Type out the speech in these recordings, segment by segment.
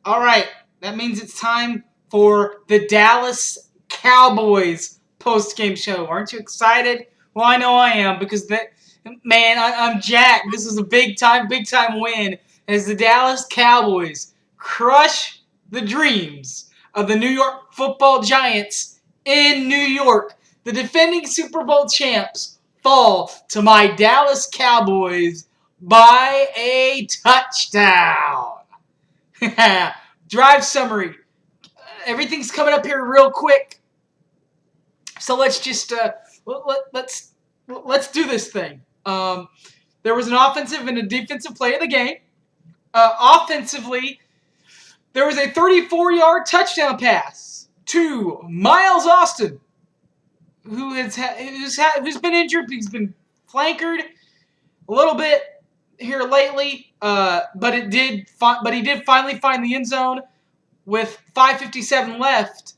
All right, that means it's time for the Dallas Cowboys post-game show. Aren't you excited? Well, I know I am because I'm jacked. This is a big time win as the Dallas Cowboys crush the dreams of the New York Football Giants in New York. The defending Super Bowl champs fall to my Dallas Cowboys by a touchdown. Drive summary. Everything's coming up here real quick, so let's just let's do this thing. There was an offensive and a defensive play of the game. Offensively, there was a 34-yard touchdown pass to Miles Austin, who's been injured. He's been flankered a little bit here lately, but he did finally find the end zone with 5:57 left.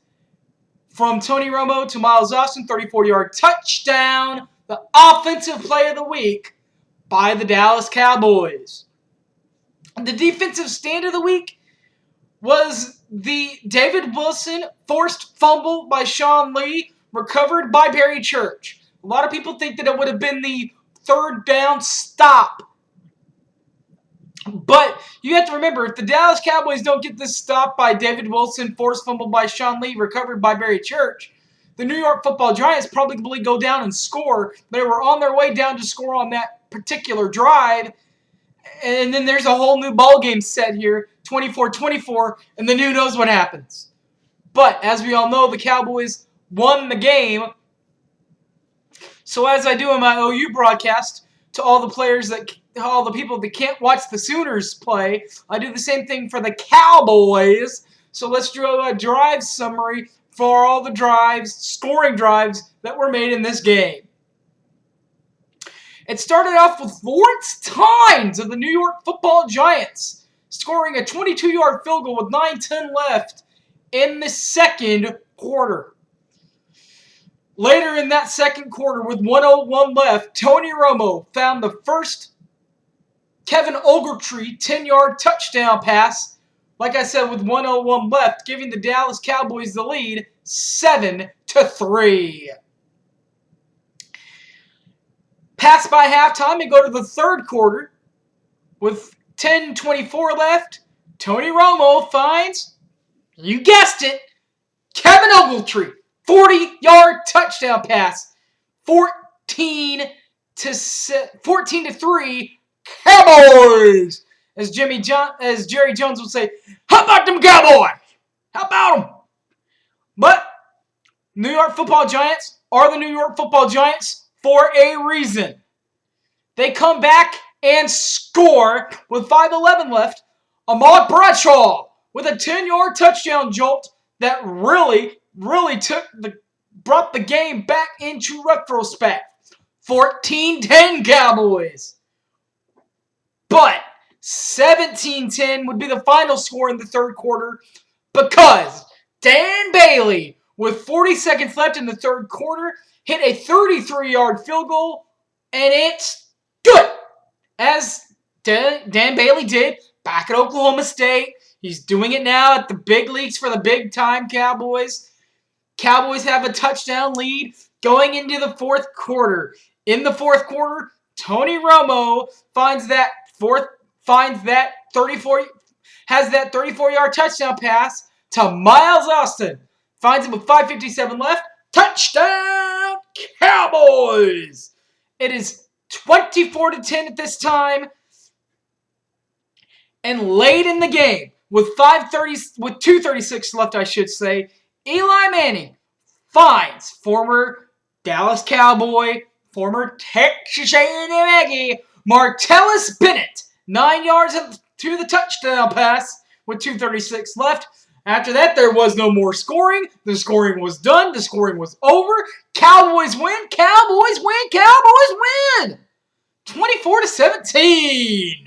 From Tony Romo to Miles Austin, 34-yard touchdown, the offensive play of the week by the Dallas Cowboys. The defensive stand of the week was the David Wilson forced fumble by Sean Lee, recovered by Barry Church. A lot of people think that it would have been the third down stop. But you have to remember, if the Dallas Cowboys don't get this stop by David Wilson, forced fumble by Sean Lee, recovered by Barry Church, the New York Football Giants probably go down and score. They were on their way down to score on that particular drive. And then there's a whole new ball game set here, 24-24, and then who knows what happens. But as we all know, the Cowboys won the game. So as I do in my OU broadcast, to all the people that can't watch the Sooners play, I do the same thing for the Cowboys. So let's do a drive summary for all the scoring drives that were made in this game. It started off with Lawrence Tynes of the New York Football Giants scoring a 22-yard field goal with 9:10 left in the second quarter. Later in that second quarter, with 1:01 left, Tony Romo found the first Kevin Ogletree 10-yard touchdown pass, like I said, with 1:01 left, giving the Dallas Cowboys the lead 7-3. Pass by halftime and go to the third quarter. With 10:24 left, Tony Romo finds, you guessed it, Kevin Ogletree. 40-yard touchdown pass. 14-3 Cowboys. As Jerry Jones would say, how about them Cowboys? How about them? But New York Football Giants are the New York Football Giants for a reason. They come back and score with 5:11 left. Ahmad Bradshaw with a 10-yard touchdown jolt that really brought the game back into retrospect. 14-10 Cowboys. But 17-10 would be the final score in the third quarter because Dan Bailey, with 40 seconds left in the third quarter, hit a 33-yard field goal, and it's good. as Dan Bailey did back at Oklahoma State. He's doing it now at the big leagues for the big-time Cowboys. Cowboys have a touchdown lead going into the fourth quarter. In the fourth quarter, Tony Romo finds that 34-yard touchdown pass to Miles Austin. Finds him with 5:57 left. Touchdown, Cowboys! It is 24-10 at this time. And late in the game, with 2:36 left, I should say, Eli Manning finds former Dallas Cowboy, former Texas A&M Aggie, Martellus Bennett, 9 yards to the touchdown pass with 2:36 left. After that, there was no more scoring. The scoring was done. The scoring was over. Cowboys win. Cowboys win. Cowboys win. 24-17.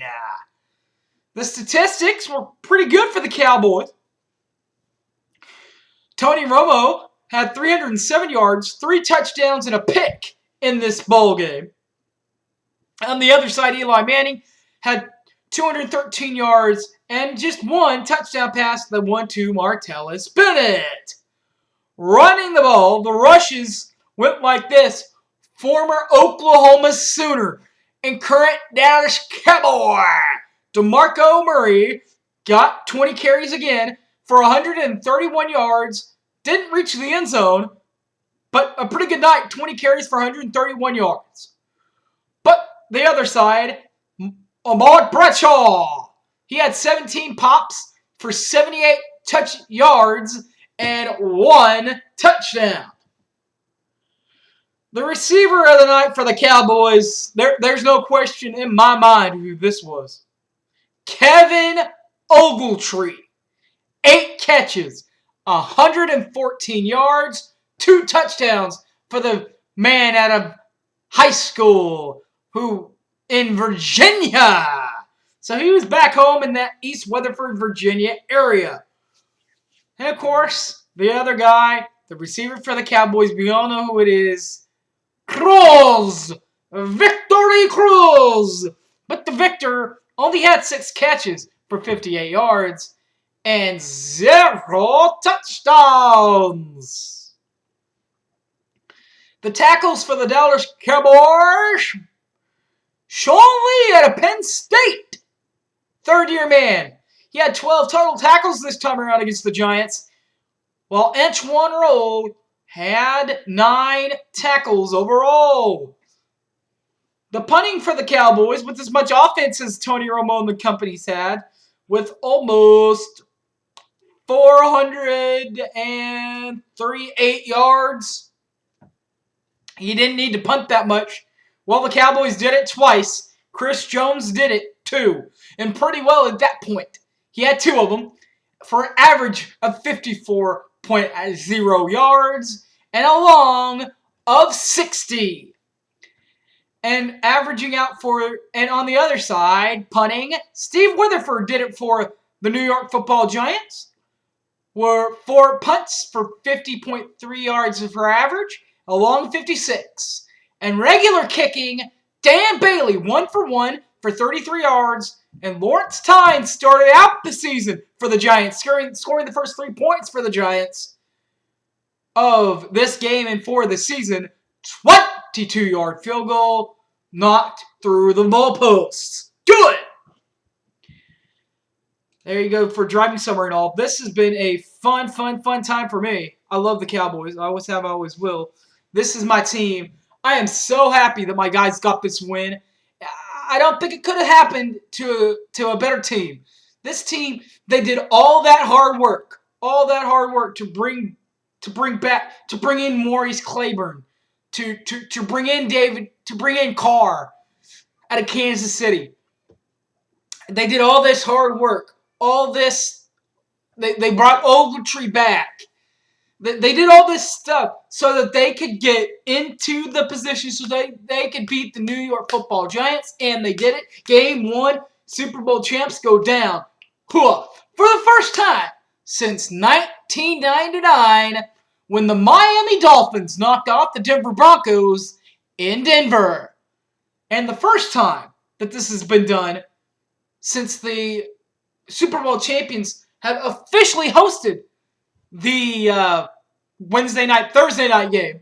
The statistics were pretty good for the Cowboys. Tony Romo had 307 yards, 3 touchdowns, and a pick in this bowl game. On the other side, Eli Manning had 213 yards and just 1 touchdown pass that went to Martellus Bennett. Running the ball, the rushes went like this. Former Oklahoma Sooner and current Dallas Cowboy DeMarco Murray got 20 carries again for 131 yards. Didn't reach the end zone, but a pretty good night. 20 carries for 131 yards. But the other side, Ahmad Bradshaw. He had 17 pops for 78 yards and 1 touchdown. The receiver of the night for the Cowboys, there's no question in my mind who this was. Kevin Ogletree. 8 catches, 114 yards, 2 touchdowns for the man out of high school who in Virginia. So he was back home in that East Weatherford, Virginia area. And of course, the other guy, the receiver for the Cowboys, we all know who it is. Cruz! Victory Cruz! But the Victor only had 6 catches for 58 yards and 0 touchdowns. The tackles for the Dallas Cowboys. Sean Lee out of Penn State. Third-year man. He had 12 total tackles this time around against the Giants, while Antoine Rowe had 9 tackles overall. The punting for the Cowboys, with as much offense as Tony Romo and the company's had, with almost 438 yards. He didn't need to punt that much. Well, the Cowboys did it twice. Chris Jones did it too, and pretty well at that point. He had 2 of them for an average of 54.0 yards and a long of 60. And averaging out and on the other side, punting, Steve Weatherford did it for the New York Football Giants. Were 4 punts for 50.3 yards for average, a long 56. And regular kicking, Dan Bailey, 1 for 1 for 33 yards. And Lawrence Tynes started out the season for the Giants, scoring the first 3 points for the Giants of this game and for the season. 22-yard field goal, knocked through the goalposts. Good! There you go for driving summer and all. This has been a fun time for me. I love the Cowboys. I always have, I always will. This is my team. I am so happy that my guys got this win. I don't think it could have happened to a better team. This team, they did all that hard work. All that hard work to bring in Maurice Claiborne, to bring in David, to bring in Carr out of Kansas City. They did all this hard work. All this, they brought Ogletree back. They did all this stuff so that they could get into the position so they could beat the New York Football Giants, and they did it. Game 1, Super Bowl champs go down. For the first time since 1999, when the Miami Dolphins knocked off the Denver Broncos in Denver. And the first time that this has been done since the Super Bowl champions have officially hosted the Thursday night game.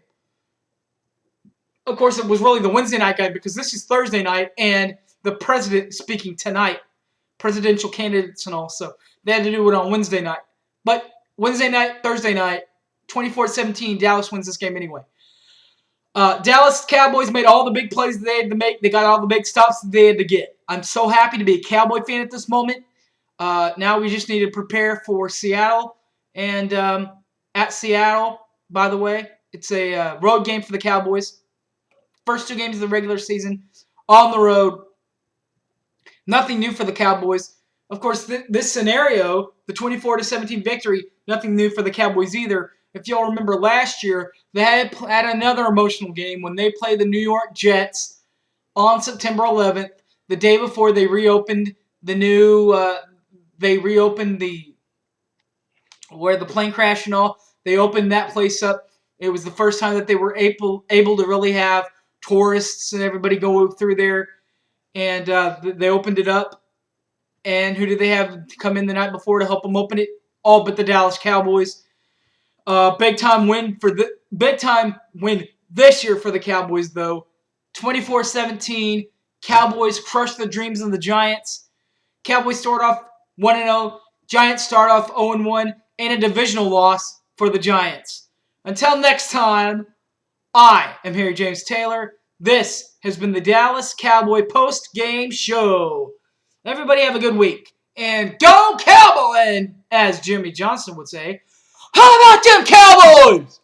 Of course, it was really the Wednesday night game because this is Thursday night, and the president is speaking tonight, presidential candidates and all. So they had to do it on Wednesday night. But Wednesday night, Thursday night, 24-17, Dallas wins this game anyway. Dallas Cowboys made all the big plays they had to make. They got all the big stops that they had to get. I'm so happy to be a Cowboy fan at this moment. Now we just need to prepare for Seattle. And at Seattle, by the way, it's a road game for the Cowboys. First 2 games of the regular season on the road. Nothing new for the Cowboys. Of course, this scenario, the 24-17 victory, nothing new for the Cowboys either. If y'all remember last year, they had another emotional game when they played the New York Jets on September 11th, the day before they reopened the new, where the plane crashed and all. They opened that place up. It was the first time that they were able to really have tourists and everybody go through there. And they opened it up. And who did they have come in the night before to help them open it? All but the Dallas Cowboys. Big time win this year for the Cowboys, though. 24-17. Cowboys crushed the dreams of the Giants. Cowboys start off 1-0. Giants start off 0-1. And a divisional loss for the Giants. Until next time, I am Harry James Taylor. This has been the Dallas Cowboy Post-Game Show. Everybody have a good week. And go Cowboys! And as Jimmy Johnson would say, how about them Cowboys?